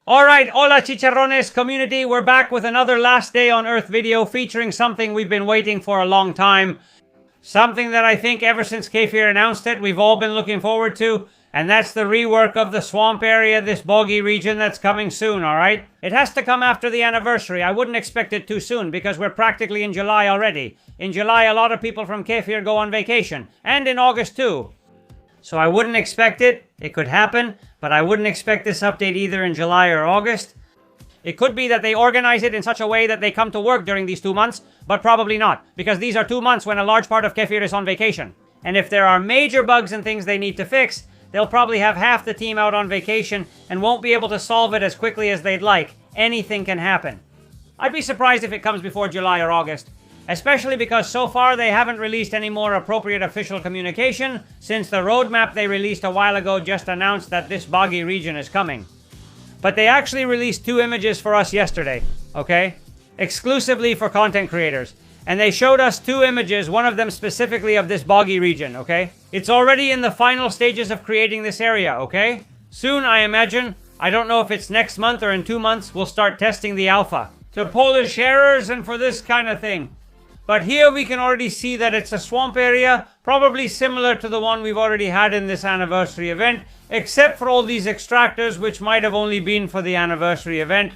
Alright, hola chicharrones community, we're back with another last day on Earth video featuring something we've been waiting for a long time. Something that I think ever since Kefir announced it, we've all been looking forward to. And that's the rework of the swamp area, this boggy region that's coming soon, alright? It has to come after the anniversary. I wouldn't expect it too soon because we're practically in July already. In July, a lot of people from Kefir go on vacation. And in August too. So I wouldn't expect it. It could happen, but I wouldn't expect this update either in July or August. It could be that they organize it in such a way that they come to work during these 2 months, but probably not, because these are 2 months when a large part of Kefir is on vacation. And if there are major bugs and things they need to fix, they'll probably have half the team out on vacation and won't be able to solve it as quickly as they'd like. Anything can happen. I'd be surprised if it comes before July or August. Especially because so far they haven't released any more appropriate official communication since the roadmap they released a while ago just announced that this boggy region is coming. But they actually released 2 images for us yesterday, okay? Exclusively for content creators. And they showed us 2 images, one of them specifically of this boggy region, okay? It's already in the final stages of creating this area, okay? Soon, I imagine, I don't know if it's next month or in 2 months, we'll start testing the alpha. To polish errors and for this kind of thing. But here we can already see that it's a swamp area, probably similar to the one we've already had in this anniversary event, except for all these extractors which might have only been for the anniversary event.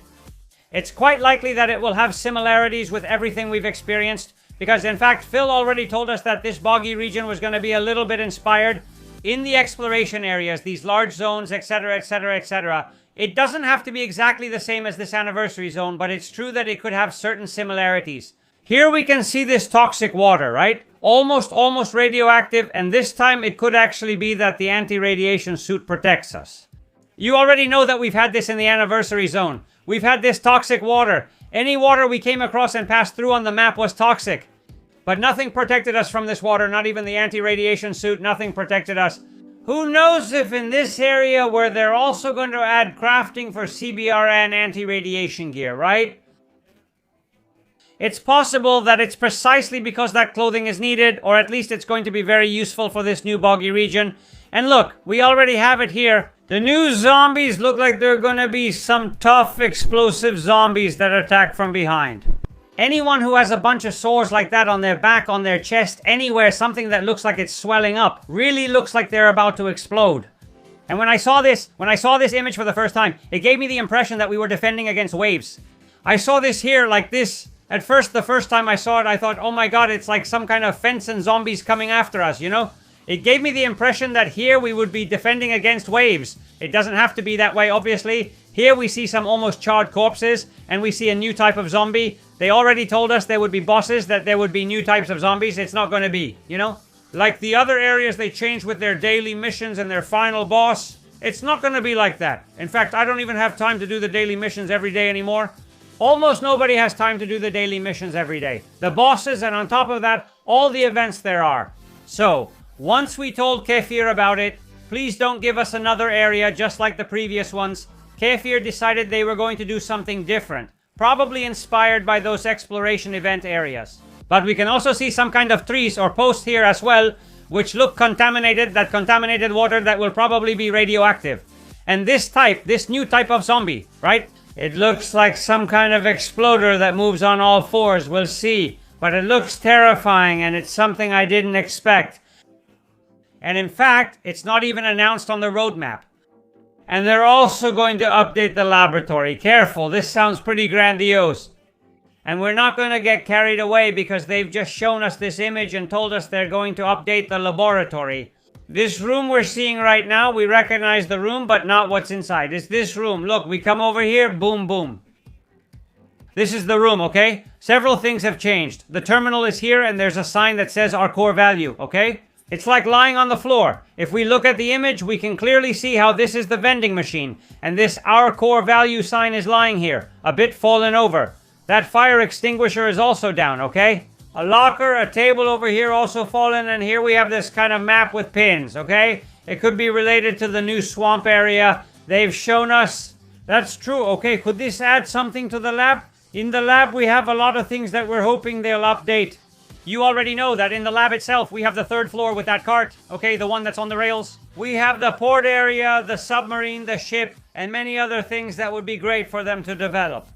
It's quite likely that it will have similarities with everything we've experienced, because in fact Phil already told us that this boggy region was going to be a little bit inspired in the exploration areas, these large zones, etc, etc, etc. It doesn't have to be exactly the same as this anniversary zone, but it's true that it could have certain similarities. Here we can see this toxic water, right? Almost radioactive, and this time it could actually be that the anti-radiation suit protects us. You already know that we've had this in the anniversary zone. We've had this toxic water. Any water we came across and passed through on the map was toxic. But nothing protected us from this water, not even the anti-radiation suit, nothing protected us. Who knows if in this area where they're also going to add crafting for CBRN anti-radiation gear, right? It's possible that it's precisely because that clothing is needed, or at least it's going to be very useful for this new boggy region. And look, we already have it here. The new zombies look like they're gonna be some tough, explosive zombies that attack from behind. Anyone who has a bunch of sores like that on their back, on their chest, anywhere, something that looks like it's swelling up, really looks like they're about to explode. And when I saw this image for the first time, it gave me the impression that we were defending against waves. I saw this here like this. At first, the first time I saw it, I thought, oh my god, it's like some kind of fence and zombies coming after us, you know? It gave me the impression that here we would be defending against waves. It doesn't have to be that way, obviously. Here we see some almost charred corpses, and we see a new type of zombie. They already told us there would be bosses, that there would be new types of zombies. It's not going to be, you know? Like the other areas they changed with their daily missions and their final boss. It's not going to be like that. In fact, I don't even have time to do the daily missions every day anymore. Almost nobody has time to do the daily missions every day. The bosses, and on top of that, all the events there are. So, once we told Kefir about it, please don't give us another area just like the previous ones. Kefir decided they were going to do something different, probably inspired by those exploration event areas. But we can also see some kind of trees or posts here as well, which look contaminated, that contaminated water that will probably be radioactive. And this new type of zombie, right? It looks like some kind of exploder that moves on all 4s, we'll see. But it looks terrifying, and it's something I didn't expect. And in fact, it's not even announced on the roadmap. And they're also going to update the laboratory. Careful, this sounds pretty grandiose. And we're not going to get carried away because they've just shown us this image and told us they're going to update the laboratory. This room we're seeing right now, we recognize the room, but not what's inside. It's this room. Look, we come over here, boom, boom. This is the room, okay? Several things have changed. The terminal is here, and there's a sign that says our core value, okay? It's like lying on the floor. If we look at the image, we can clearly see how this is the vending machine, and this our core value sign is lying here, a bit fallen over. That fire extinguisher is also down, okay? A locker, a table over here also fallen, and here we have this kind of map with pins, okay? It could be related to the new swamp area. They've shown us. That's true, okay. Could this add something to the lab? In the lab, we have a lot of things that we're hoping they'll update. You already know that in the lab itself, we have the 3rd floor with that cart, okay? The one that's on the rails. We have the port area, the submarine, the ship, and many other things that would be great for them to develop.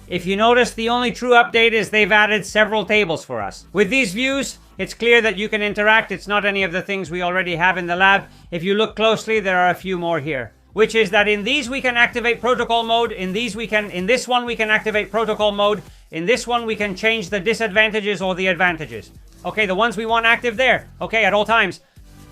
If you notice, the only true update is they've added several tables for us. With these views, it's clear that you can interact. It's not any of the things we already have in the lab. If you look closely, there are a few more here. Which is that in these we can activate protocol mode, in this one we can activate protocol mode, in this one we can change the disadvantages or the advantages. Okay, the ones we want active there. Okay, at all times.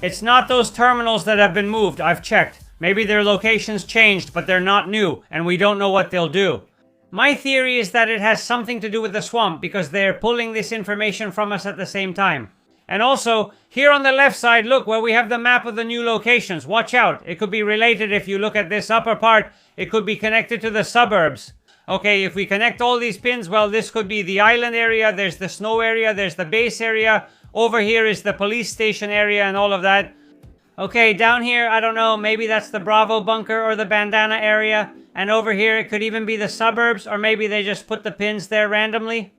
It's not those terminals that have been moved, I've checked. Maybe their locations changed, but they're not new, and we don't know what they'll do. My theory is that it has something to do with the swamp because they're pulling this information from us at the same time. And also, here on the left side, look where we have the map of the new locations. Watch out, it could be related if you look at this upper part. It could be connected to the suburbs. Okay, if we connect all these pins, well, this could be the island area, there's the snow area, there's the base area. Over here is the police station area and all of that. Okay, down here, I don't know, maybe that's the Bravo bunker or the bandana area. And over here, it could even be the suburbs, or maybe they just put the pins there randomly.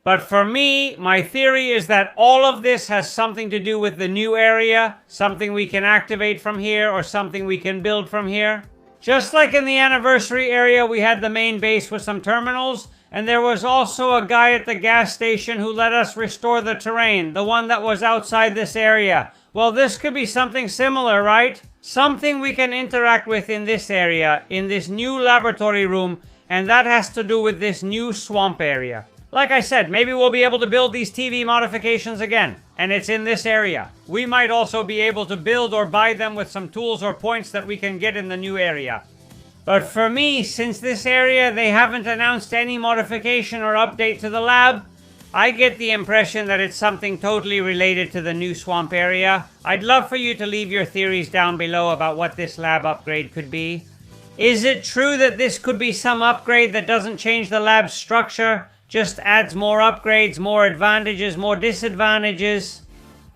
But for me, my theory is that all of this has something to do with the new area, something we can activate from here, or something we can build from here. Just like in the anniversary area, we had the main base with some terminals, and there was also a guy at the gas station who let us restore the terrain, the one that was outside this area. Well, this could be something similar, right? Something we can interact with in this area, in this new laboratory room, and that has to do with this new swamp area. Like I said, maybe we'll be able to build these TV modifications again, and it's in this area. We might also be able to build or buy them with some tools or points that we can get in the new area. But for me, since this area, they haven't announced any modification or update to the lab, I get the impression that it's something totally related to the new swamp area. I'd love for you to leave your theories down below about what this lab upgrade could be. Is it true that this could be some upgrade that doesn't change the lab's structure, just adds more upgrades, more advantages, more disadvantages?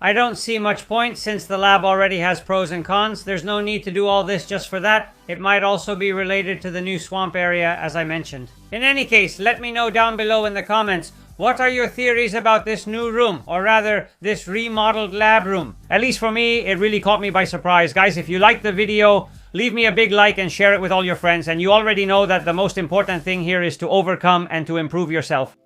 I don't see much point since the lab already has pros and cons. There's no need to do all this just for that. It might also be related to the new swamp area, as I mentioned. In any case, let me know down below in the comments, what are your theories about this new room, or rather, this remodeled lab room? At least for me, it really caught me by surprise. Guys, if you liked the video, leave me a big like and share it with all your friends. And you already know that the most important thing here is to overcome and to improve yourself.